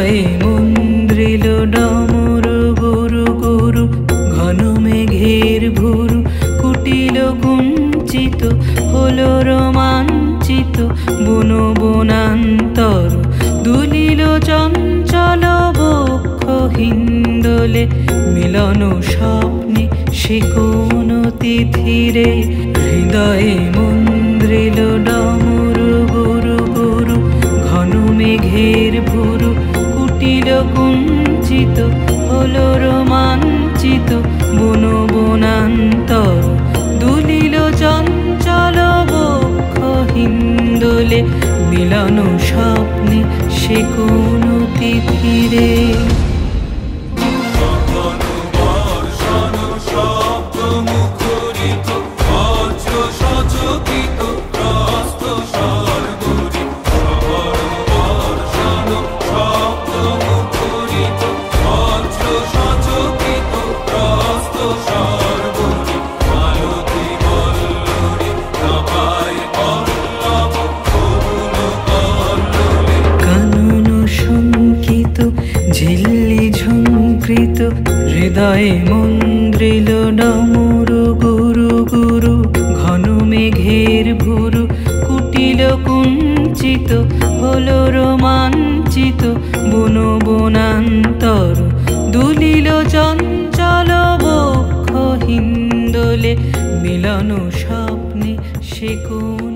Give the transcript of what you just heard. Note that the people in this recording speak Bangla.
হৃদয়ে মন্দ্রিল ডমরু গুরু গুরু, ঘন মেঘের ভুরু কুটিল কুঞ্চিত, হলো রোমাঞ্চিত বন বনান্তর। দুলিল চঞ্চল বক্ষ হিন্দোলে, মিলন স্বপ্নে সে কোন তিথিরে। হৃদয়ে মন্দ্রিল ডমরু গুরু গুরু, ঘন মেঘের ভুরু কুটিল কুঞ্চিত, হলো রোমাঞ্চিত বন বনান্তর। দুলিল চঞ্চল বক্ষ হিন্দোলে, মিলন স্বপ্নে সে কোন তিথিরে। ঝিল্লি ঝুঙ্কৃত, হৃদয়ে মন্দ্রিল ডমরু গুরু গুরু, ঘন মেঘের ভুরু কুটিল কুঞ্চিত, হলো রোমাঞ্চিত বন বনান্তর। দুলিল চঞ্চল বক্ষ হিন্দোলে, মিলন স্বপ্নে সে কোন